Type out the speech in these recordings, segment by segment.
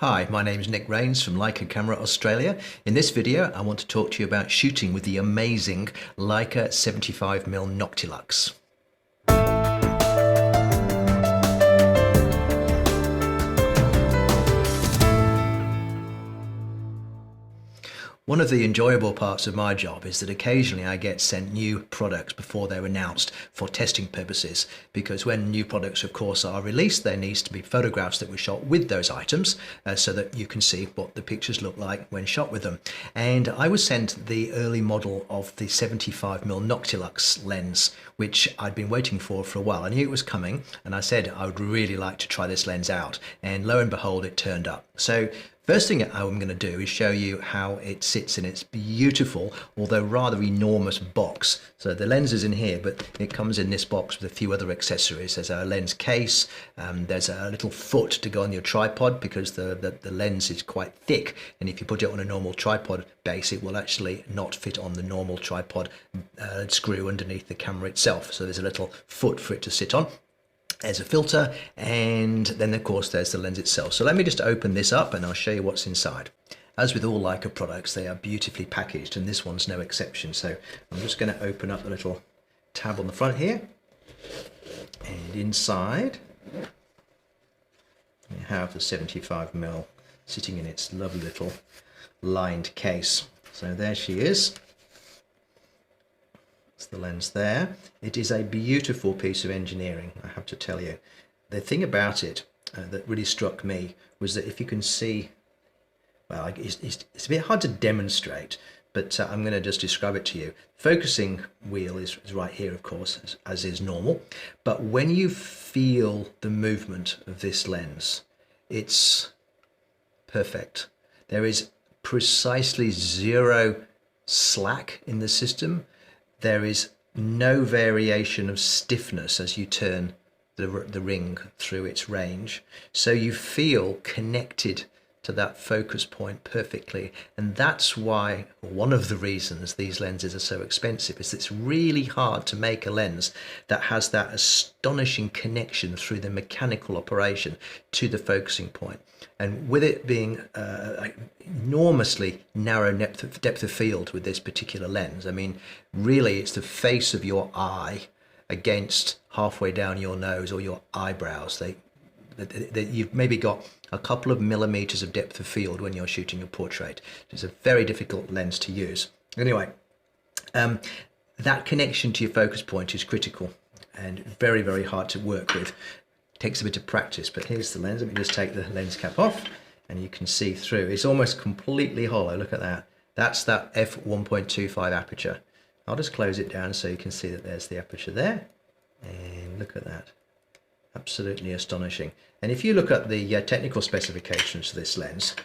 Hi, my name is Nick Rains from Leica Camera Australia. In this video, I want to talk to you about shooting with the amazing Leica 75mm Noctilux. One of the enjoyable parts of my job is that occasionally I get sent new products before they're announced for testing purposes, because when new products of course are released, there needs to be photographs that were shot with those items so that you can see what the pictures look like when shot with them. And I was sent the early model of the 75mm Noctilux lens, which I'd been waiting for a while. I knew it was coming and I said I would really like to try this lens out, and lo and behold it turned up. So first thing I'm going to do is show you how it sits in its beautiful, although rather enormous box. So the lens is in here, but it comes in this box with a few other accessories. There's a lens case, there's a little foot to go on your tripod because the lens is quite thick, and if you put it on a normal tripod base, it will actually not fit on the normal tripod screw underneath the camera itself. So there's a little foot for it to sit on. There's a filter, and then of course there's the lens itself. So let me just open this up and I'll show you what's inside. As with all Leica products, they are beautifully packaged, and this one's no exception. So I'm just going to open up the little tab on the front here, and inside you have the 75mm sitting in its lovely little lined case. So there she is. The lens there. It is a beautiful piece of engineering, I have to tell you. The thing about it that really struck me was that if you can see, well, it's a bit hard to demonstrate, but I'm going to just describe it to you. Focusing wheel is right here, of course, as is normal, but when you feel the movement of this lens, it's perfect. There is precisely zero slack in the system. There is no variation of stiffness as you turn the ring through its range. So you feel connected to that focus point perfectly. And that's why, one of the reasons these lenses are so expensive, is it's really hard to make a lens that has that astonishing connection through the mechanical operation to the focusing point. And with it being enormously narrow depth of field with this particular lens, I mean, really it's the face of your eye against halfway down your nose or your eyebrows. You've maybe got a couple of millimeters of depth of field when you're shooting a portrait. It's a very difficult lens to use. Anyway, that connection to your focus point is critical and very, very hard to work with. Takes a bit of practice, but here's the lens. Let me just take the lens cap off and you can see through. It's almost completely hollow. Look at that. That's that f1.25 aperture. I'll just close it down so you can see that there's the aperture there. And look at that. Absolutely astonishing. And if you look at the technical specifications for this lens,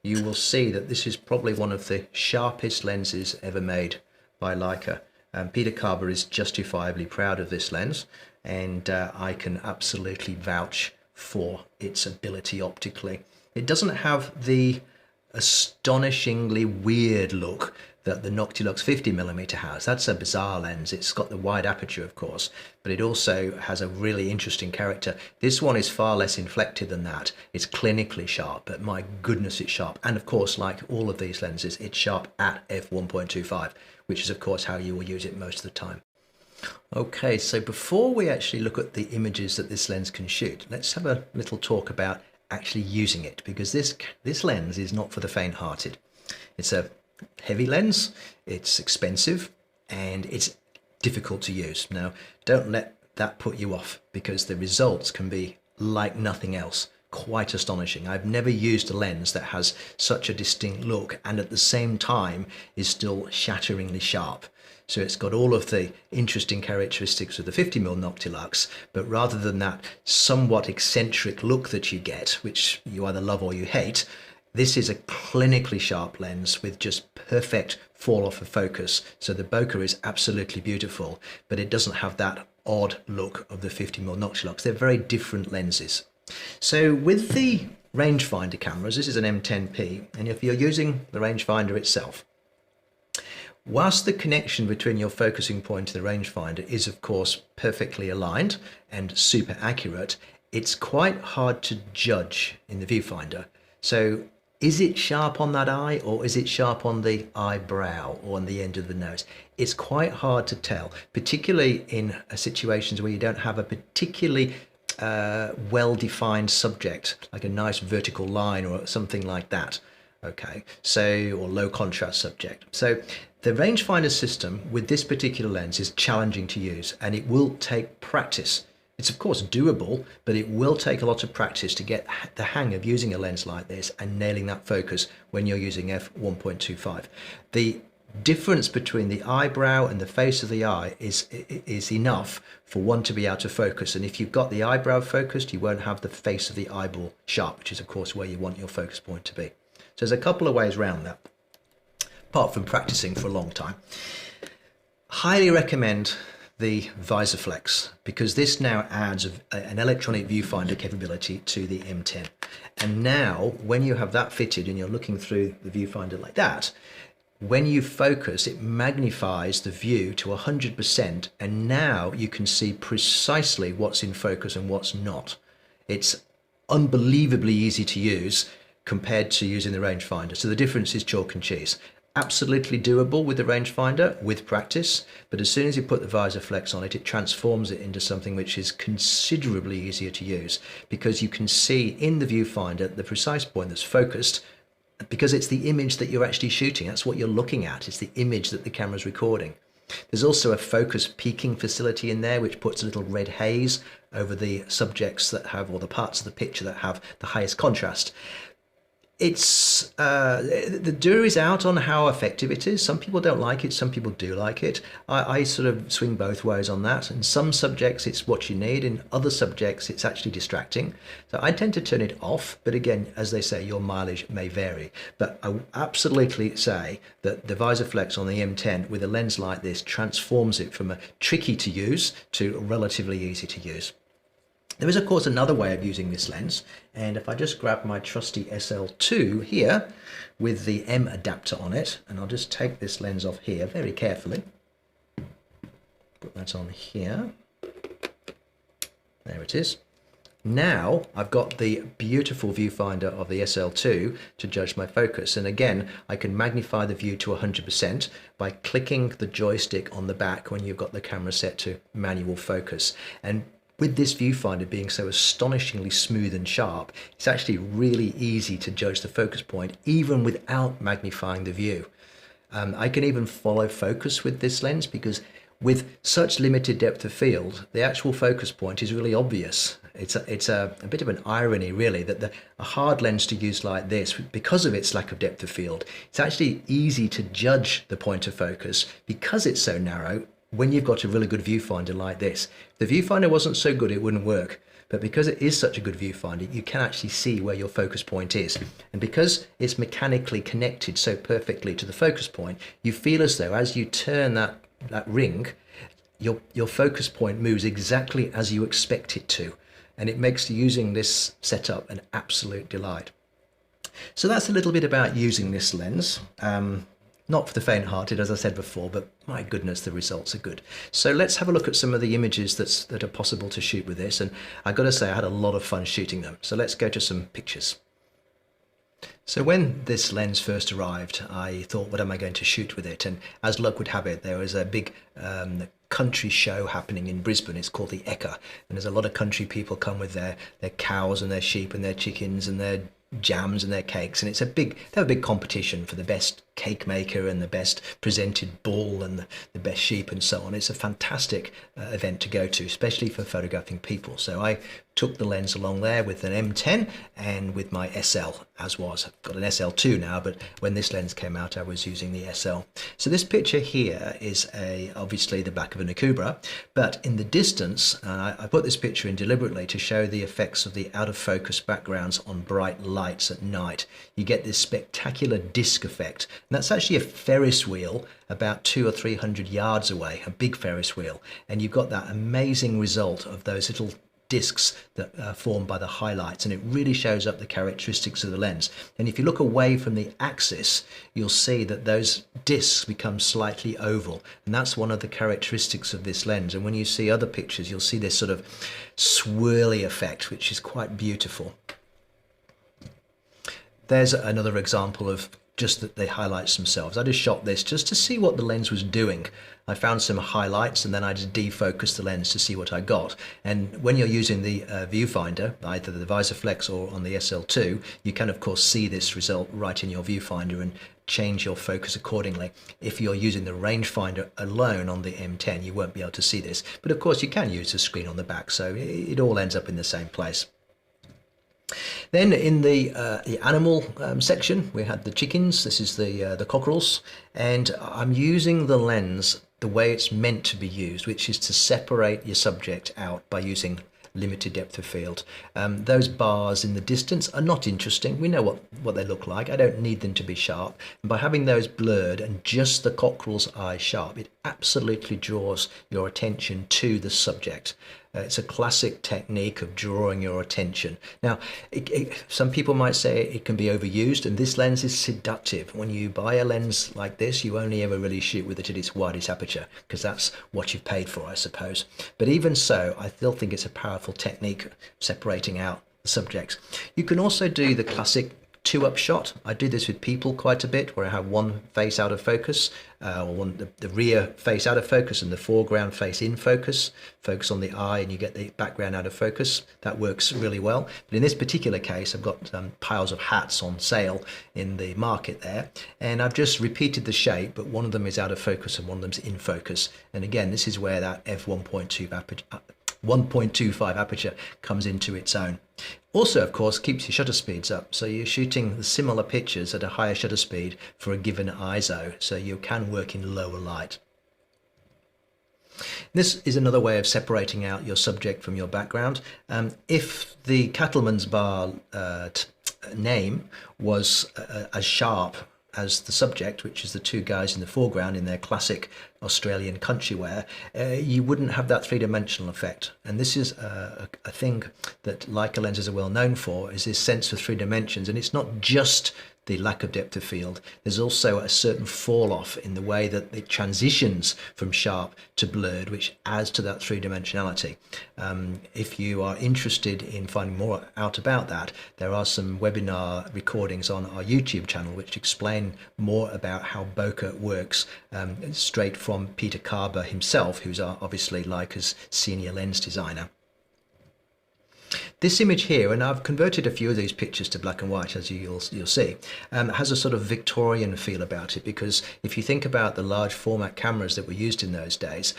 you will see that this is probably one of the sharpest lenses ever made by Leica. Peter Carver is justifiably proud of this lens, and I can absolutely vouch for its ability optically. It doesn't have the astonishingly weird look that the Noctilux 50mm has. That's a bizarre lens. It's got the wide aperture, of course, but it also has a really interesting character. This one is far less inflected than that. It's clinically sharp, but my goodness, it's sharp. And of course, like all of these lenses, it's sharp at f1.25, which is of course how you will use it most of the time. Okay, so before we actually look at the images that this lens can shoot, let's have a little talk about actually using it, because this lens is not for the faint-hearted. It's a heavy lens, it's expensive, and it's difficult to use. Now, don't let that put you off, because the results can be like nothing else. Quite astonishing. I've never used a lens that has such a distinct look and at the same time is still shatteringly sharp. So it's got all of the interesting characteristics of the 50mm Noctilux, but rather than that somewhat eccentric look that you get, which you either love or you hate, this is a clinically sharp lens with just perfect fall off of focus. So the bokeh is absolutely beautiful, but it doesn't have that odd look of the 50mm Noctilux. They're very different lenses. So with the rangefinder cameras, this is an M10P, and if you're using the rangefinder itself, whilst the connection between your focusing point and the rangefinder is of course perfectly aligned and super accurate, it's quite hard to judge in the viewfinder. So is it sharp on that eye, or is it sharp on the eyebrow or on the end of the nose? It's quite hard to tell, particularly in situations where you don't have a particularly well-defined subject, like a nice vertical line or something like that. Okay, so, or low contrast subject. So the rangefinder system with this particular lens is challenging to use, and it will take practice. It's of course doable, but it will take a lot of practice to get the hang of using a lens like this and nailing that focus when you're using f1.25. The difference between the eyebrow and the face of the eye is enough for one to be able to focus. And if you've got the eyebrow focused, you won't have the face of the eyeball sharp, which is of course where you want your focus point to be. So there's a couple of ways around that, apart from practicing for a long time. Highly recommend the visor flex, because this now adds an electronic viewfinder capability to the M10. And now when you have that fitted and you're looking through the viewfinder like that, when you focus, it magnifies the view to 100%, and now you can see precisely what's in focus and what's not. It's unbelievably easy to use compared to using the rangefinder. So the difference is chalk and cheese. Absolutely doable with the rangefinder with practice, but as soon as you put the visor flex on it, it transforms it into something which is considerably easier to use, because you can see in the viewfinder the precise point that's focused, because it's the image that you're actually shooting. That's what you're looking at. It's the image that the camera's recording. There's also a focus peaking facility in there, which puts a little red haze over the subjects that have, or the parts of the picture that have the highest contrast. It's the jury's out on how effective it is. Some people don't like it, some people do like it. I sort of swing both ways on that. In some subjects it's what you need, in other subjects it's actually distracting. So I tend to turn it off, but again, as they say, your mileage may vary. But I absolutely say that the visor flex on the M10 with a lens like this transforms it from a tricky to use to relatively easy to use. There is, of course, another way of using this lens, and if I just grab my trusty SL2 here with the M adapter on it, and I'll just take this lens off here very carefully, put that on here, there it is. Now I've got the beautiful viewfinder of the SL2 to judge my focus, and again I can magnify the view to 100% by clicking the joystick on the back when you've got the camera set to manual focus. And with this viewfinder being so astonishingly smooth and sharp, it's actually really easy to judge the focus point even without magnifying the view. I can even follow focus with this lens, because with such limited depth of field, the actual focus point is really obvious. It's a bit of an irony, really, that a hard lens to use like this, because of its lack of depth of field, it's actually easy to judge the point of focus because it's so narrow. When you've got a really good viewfinder like this, if the viewfinder wasn't so good, it wouldn't work. But because it is such a good viewfinder, you can actually see where your focus point is. And because it's mechanically connected so perfectly to the focus point, you feel as though as you turn that ring, your focus point moves exactly as you expect it to. And it makes using this setup an absolute delight. So that's a little bit about using this lens. Not for the faint-hearted, as I said before, but my goodness, the results are good. So let's have a look at some of the images that are possible to shoot with this. And I've got to say, I had a lot of fun shooting them. So let's go to some pictures. So when this lens first arrived, I thought, what am I going to shoot with it? And as luck would have it, there was a big country show happening in Brisbane. It's called the Ekka. And there's a lot of country people come with their cows and their sheep and their chickens and their jams and their cakes, and they have a big competition for the best cake maker and the best presented bull and the best sheep and so on. It's a fantastic event to go to, especially for photographing people. So I took the lens along there with an M10 and with my SL, as was. I've got an SL2 now, but when this lens came out I was using the SL. So this picture here is obviously the back of an Akubra, but in the distance, I put this picture in deliberately to show the effects of the out of focus backgrounds on bright lights at night. You get this spectacular disc effect, and that's actually a Ferris wheel about 200 or 300 yards away, a big Ferris wheel, and you've got that amazing result of those little discs that are formed by the highlights, and it really shows up the characteristics of the lens. And if you look away from the axis, you'll see that those discs become slightly oval, and that's one of the characteristics of this lens. And when you see other pictures, you'll see this sort of swirly effect, which is quite beautiful. There's another example of just that they highlights themselves. I just shot this just to see what the lens was doing. I found some highlights and then I just defocused the lens to see what I got. And when you're using the viewfinder, either the VisorFlex or on the SL2, you can of course see this result right in your viewfinder and change your focus accordingly. If you're using the rangefinder alone on the M10, you won't be able to see this. But of course you can use the screen on the back, so it all ends up in the same place. Then in the animal section, we had the chickens. This is the cockerels, and I'm using the lens the way it's meant to be used, which is to separate your subject out by using limited depth of field. Those bars in the distance are not interesting. We know what they look like. I don't need them to be sharp. And by having those blurred and just the cockerel's eye sharp, it absolutely draws your attention to the subject. It's a classic technique of drawing your attention. Now, some people might say it can be overused, and this lens is seductive. When you buy a lens like this, you only ever really shoot with it at its widest aperture, because that's what you've paid for, I suppose. But even so, I still think it's a powerful technique separating out the subjects. You can also do the classic two-up shot. I do this with people quite a bit, where I have one face out of focus, or the rear face out of focus and the foreground face in focus. Focus on the eye and you get the background out of focus. That works really well. But in this particular case, I've got piles of hats on sale in the market there, and I've just repeated the shape, but one of them is out of focus and one of them's in focus. And again, this is where that f1.25 aperture comes into its own. Also, of course, keeps your shutter speeds up, so you're shooting the similar pictures at a higher shutter speed for a given ISO, so you can work in lower light. This is another way of separating out your subject from your background. If the Cattleman's Bar name was as sharp as the subject, which is the two guys in the foreground in their classic Australian country wear, you wouldn't have that three-dimensional effect. And this is a thing that Leica lenses are well known for, is this sense of three dimensions. And it's not just the lack of depth of field. There's also a certain fall off in the way that it transitions from sharp to blurred, which adds to that three-dimensionality. If you are interested in finding more out about that, there are some webinar recordings on our YouTube channel which explain more about how bokeh works, straight from Peter Carber himself, who's obviously Leica's senior lens designer. This image here, and I've converted a few of these pictures to black and white, as you'll see, has a sort of Victorian feel about it, because if you think about the large format cameras that were used in those days,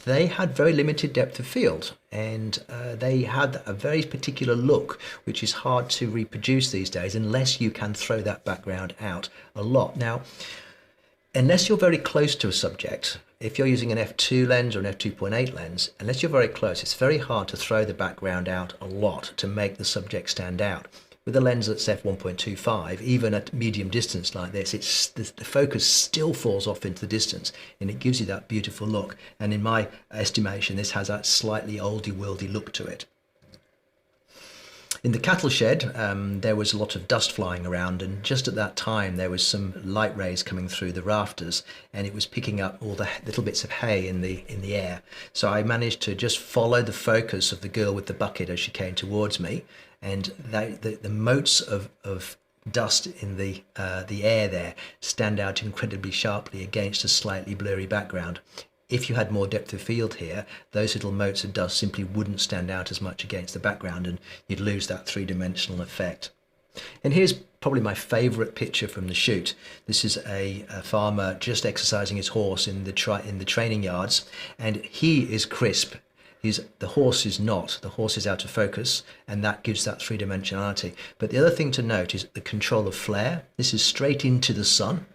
they had very limited depth of field, and they had a very particular look which is hard to reproduce these days unless you can throw that background out a lot. Now, unless you're very close to a subject, if you're using an f2 lens or an f2.8 lens, unless you're very close, it's very hard to throw the background out a lot to make the subject stand out. With a lens that's f1.25, even at medium distance like this, the focus still falls off into the distance, and it gives you that beautiful look. And in my estimation, this has that slightly oldie-worldy look to it. In the cattle shed, there was a lot of dust flying around, and just at that time there was some light rays coming through the rafters, and it was picking up all the little bits of hay in the air. So I managed to just follow the focus of the girl with the bucket as she came towards me, and the motes of dust in the air there stand out incredibly sharply against a slightly blurry background. If you had more depth of field here, those little motes of dust simply wouldn't stand out as much against the background, and you'd lose that three-dimensional effect. And here's probably my favourite picture from the shoot. This is a farmer just exercising his horse in the training yards, and he is crisp. The horse is not. The horse is out of focus, and that gives that three-dimensionality. But the other thing to note is the control of flare. This is straight into the sun,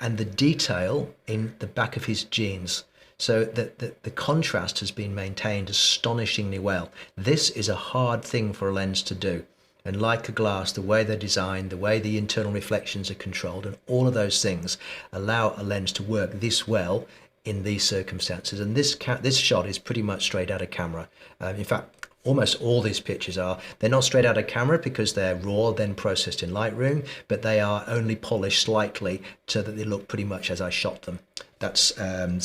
and the detail in the back of his jeans. So the contrast has been maintained astonishingly well. This is a hard thing for a lens to do. And like a glass, the way they're designed, the way the internal reflections are controlled, and all of those things allow a lens to work this well in these circumstances. And this shot is pretty much straight out of camera. In fact, almost all these pictures are. They're not straight out of camera because they're raw, then processed in Lightroom, but they are only polished slightly so that they look pretty much as I shot them. That's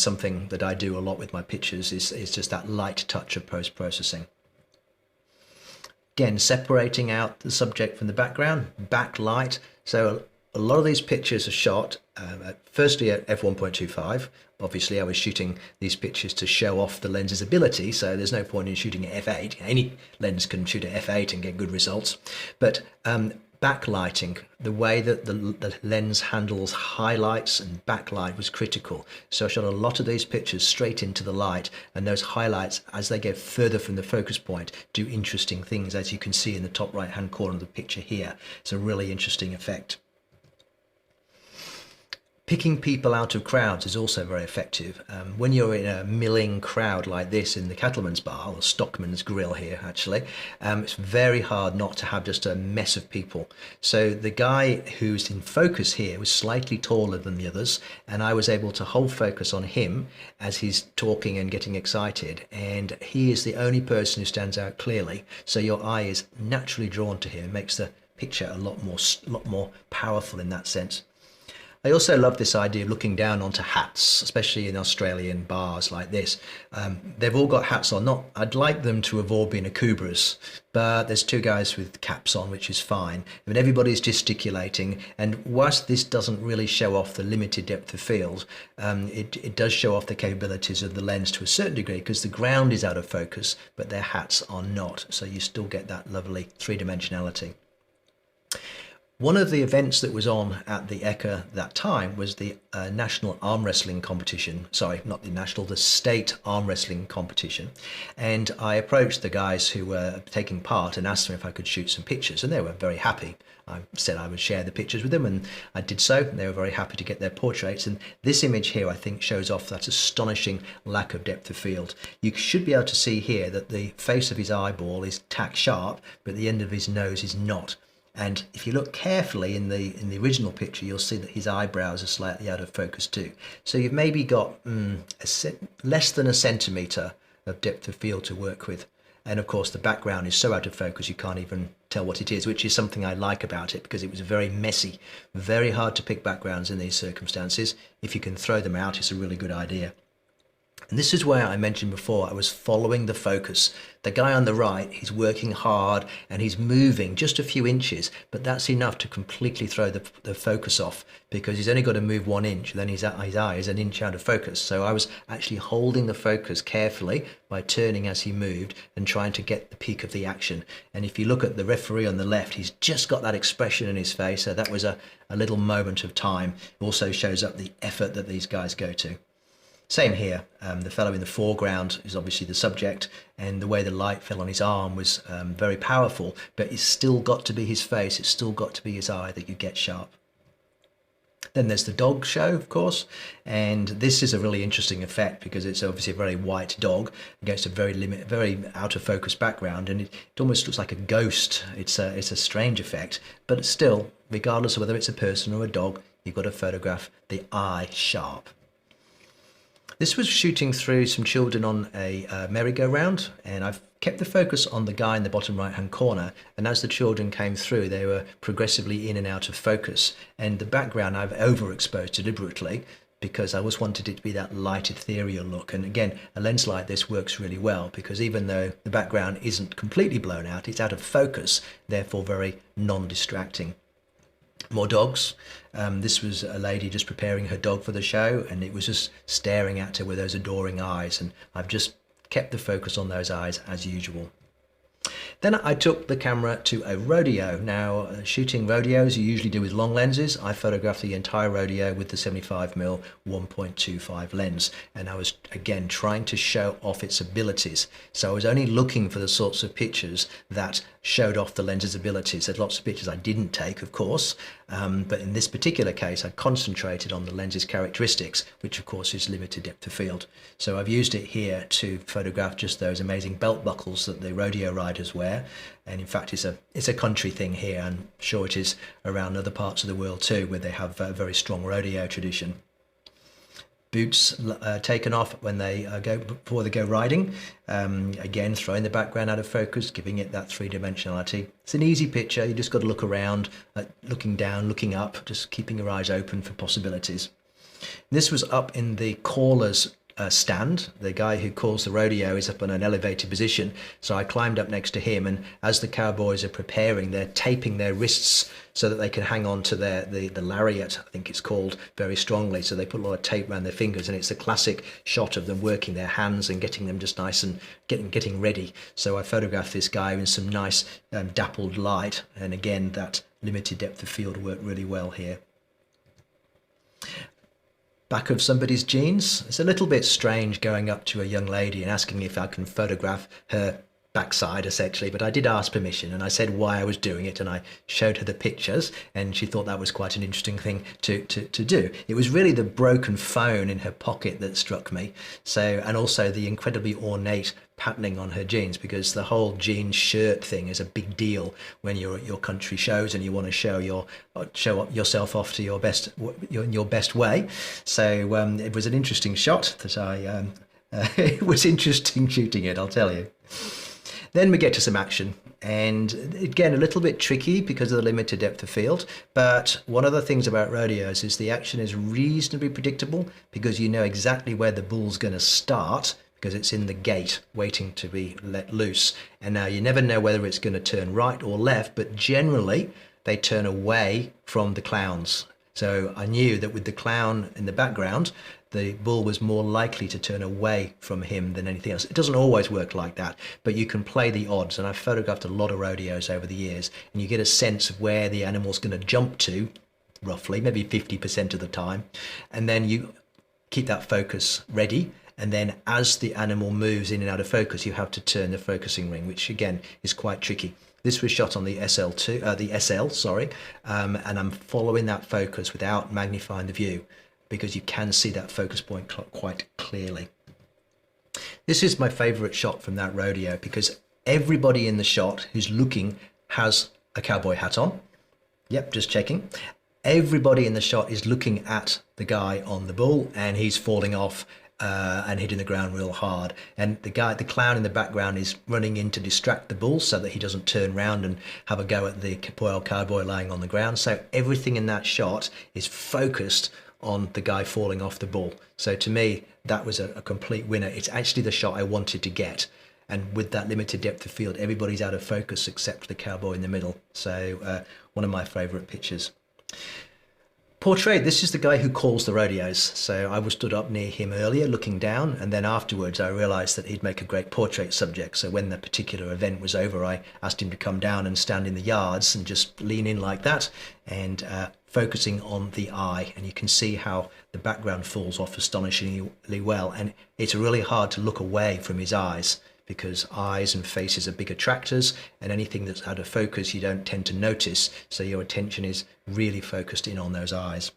something that I do a lot with my pictures, is just that light touch of post-processing. Again, separating out the subject from the background, backlight. So a lot of these pictures are shot firstly at f1.25. Obviously, I was shooting these pictures to show off the lens's ability, so there's no point in shooting at f8. Any lens can shoot at f8 and get good results. But backlighting, the way that the lens handles highlights and backlight was critical. So I shot a lot of these pictures straight into the light, and those highlights, as they go further from the focus point, do interesting things, as you can see in the top right hand corner of the picture here. It's a really interesting effect. Picking people out of crowds is also very effective. When you're in a milling crowd like this in the Cattleman's Bar, or Stockman's Grill here actually, it's very hard not to have just a mess of people. So the guy who's in focus here was slightly taller than the others, and I was able to hold focus on him as he's talking and getting excited, and he is the only person who stands out clearly, so your eye is naturally drawn to him. It makes the picture a lot more powerful in that sense. I also love this idea of looking down onto hats, especially in Australian bars like this. They've all got hats on. I'd like them to have all been Akubras, but there's two guys with caps on, which is fine. But everybody's gesticulating, and whilst this doesn't really show off the limited depth of field, it does show off the capabilities of the lens to a certain degree, because the ground is out of focus, but their hats are not. So you still get that lovely three-dimensionality. One of the events that was on at the ECA that time was the national arm wrestling competition. Sorry, not the national, the state arm wrestling competition. And I approached the guys who were taking part and asked them if I could shoot some pictures, and they were very happy. I said I would share the pictures with them, and I did so. They were very happy to get their portraits. And this image here, I think, shows off that astonishing lack of depth of field. You should be able to see here that the face of his eyeball is tack sharp, but the end of his nose is not. And if you look carefully in the original picture, you'll see that his eyebrows are slightly out of focus too. So you've maybe got less than a centimetre of depth of field to work with. And of course, the background is so out of focus you can't even tell what it is, which is something I like about it, because it was very messy, very hard to pick backgrounds in these circumstances. If you can throw them out, it's a really good idea. And this is where I mentioned before, I was following the focus. The guy on the right, he's working hard and he's moving just a few inches, but that's enough to completely throw the focus off, because he's only got to move 1 inch, then his eye is an inch out of focus. So I was actually holding the focus carefully by turning as he moved and trying to get the peak of the action. And if you look at the referee on the left, he's just got that expression in his face. So that was a little moment of time. It also shows up the effort that these guys go to. Same here, the fellow in the foreground is obviously the subject, and the way the light fell on his arm was very powerful, but it's still got to be his face, it's still got to be his eye that you get sharp. Then there's the dog show, of course, and this is a really interesting effect because it's obviously a very white dog against a very out of focus background, and it almost looks like a ghost. It's a strange effect, but still, regardless of whether it's a person or a dog, you've got to photograph the eye sharp. This was shooting through some children on a merry-go-round, and I've kept the focus on the guy in the bottom right-hand corner, and as the children came through, they were progressively in and out of focus, and the background I've overexposed deliberately because I always wanted it to be that light ethereal look. And again, a lens like this works really well because even though the background isn't completely blown out, it's out of focus, therefore very non-distracting. More dogs. This was a lady just preparing her dog for the show, and it was just staring at her with those adoring eyes, and I've just kept the focus on those eyes as usual. Then I took the camera to a rodeo. Now, shooting rodeos you usually do with long lenses. I photographed the entire rodeo with the 75mm 1.25 lens, and I was again trying to show off its abilities. So I was only looking for the sorts of pictures that showed off the lens's abilities. There's lots of pictures I didn't take, of course, but in this particular case I concentrated on the lens's characteristics, which of course is limited depth of field. So I've used it here to photograph just those amazing belt buckles that the rodeo riders wear, and in fact it's a country thing here. I'm sure it is around other parts of the world too, where they have a very strong rodeo tradition. Boots taken off when they before they go riding. Again, throwing the background out of focus, giving it that three-dimensionality. It's an easy picture. You just got to look around, looking down, looking up, just keeping your eyes open for possibilities. This was up in the caller's stand. The guy who calls the rodeo is up in an elevated position, so I climbed up next to him, and as the cowboys are preparing, they're taping their wrists so that they can hang on to the lariat, I think it's called, very strongly. So they put a lot of tape around their fingers, and it's a classic shot of them working their hands and getting them just nice and getting ready. So I photographed this guy in some nice dappled light, and again, that limited depth of field worked really well here. Back of somebody's jeans. It's a little bit strange going up to a young lady and asking if I can photograph her backside, essentially, but I did ask permission, and I said why I was doing it, and I showed her the pictures, and she thought that was quite an interesting thing to do. It was really the broken phone in her pocket that struck me, so, and also the incredibly ornate patterning on her jeans, because the whole jeans shirt thing is a big deal when you're at your country shows and you want to show yourself off to your best way. So it was an interesting shot that I it was interesting shooting it, I'll tell you. Then we get to some action, and again, a little bit tricky because of the limited depth of field, but one of the things about rodeos is the action is reasonably predictable, because you know exactly where the bull's going to start, because it's in the gate waiting to be let loose. And now you never know whether it's going to turn right or left, but generally they turn away from the clowns. So I knew that with the clown in the background, the bull was more likely to turn away from him than anything else. It doesn't always work like that, but you can play the odds. And I've photographed a lot of rodeos over the years, and you get a sense of where the animal's going to jump to, roughly, maybe 50% of the time. And then you keep that focus ready. And then as the animal moves in and out of focus, you have to turn the focusing ring, which again is quite tricky. This was shot on the SL, sorry, and I'm following that focus without magnifying the view, because you can see that focus point quite clearly. This is my favorite shot from that rodeo, because everybody in the shot who's looking has a cowboy hat on. Yep, just checking. Everybody in the shot is looking at the guy on the bull, and he's falling off and hitting the ground real hard. And the clown in the background is running in to distract the bull so that he doesn't turn around and have a go at the poor old cowboy lying on the ground. So everything in that shot is focused on the guy falling off the bull. So to me, that was a complete winner. It's actually the shot I wanted to get. And with that limited depth of field, everybody's out of focus except the cowboy in the middle. So one of my favorite pictures. Portrait, this is the guy who calls the rodeos. So I was stood up near him earlier looking down, and then afterwards I realized that he'd make a great portrait subject. So when the particular event was over, I asked him to come down and stand in the yards and just lean in like that, and focusing on the eye. And you can see how the background falls off astonishingly well, and it's really hard to look away from his eyes, because eyes and faces are big attractors, and anything that's out of focus you don't tend to notice, so your attention is really focused in on those eyes.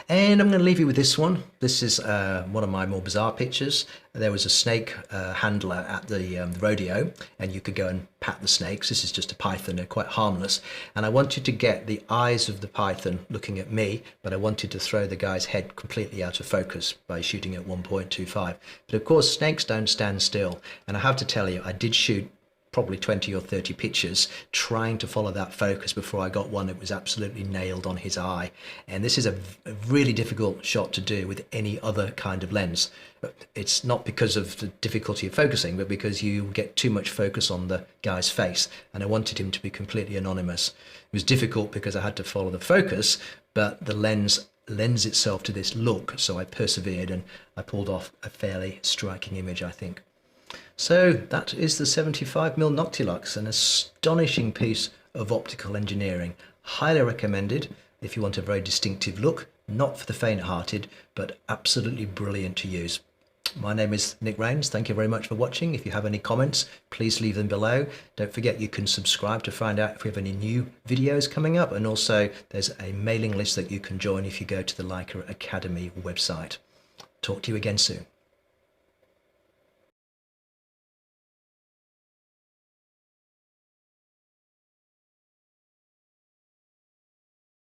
And I'm going to leave you with this one. This is one of my more bizarre pictures. There was a snake handler at the rodeo, and you could go and pat the snakes. This is just a python, they're quite harmless. And I wanted to get the eyes of the python looking at me, but I wanted to throw the guy's head completely out of focus by shooting at 1.25. But of course, snakes don't stand still. And I have to tell you, I did shoot probably 20 or 30 pictures trying to follow that focus before I got one that was absolutely nailed on his eye. And this is a really difficult shot to do with any other kind of lens. It's not because of the difficulty of focusing, but because you get too much focus on the guy's face, and I wanted him to be completely anonymous. It was difficult because I had to follow the focus, but the lens lends itself to this look, so I persevered and I pulled off a fairly striking image, I think. So that is the 75mm Noctilux, an astonishing piece of optical engineering. Highly recommended if you want a very distinctive look, not for the faint-hearted, but absolutely brilliant to use. My name is Nick Rains. Thank you very much for watching. If you have any comments, please leave them below. Don't forget you can subscribe to find out if we have any new videos coming up, and also there's a mailing list that you can join if you go to the Leica Academy website. Talk to you again soon.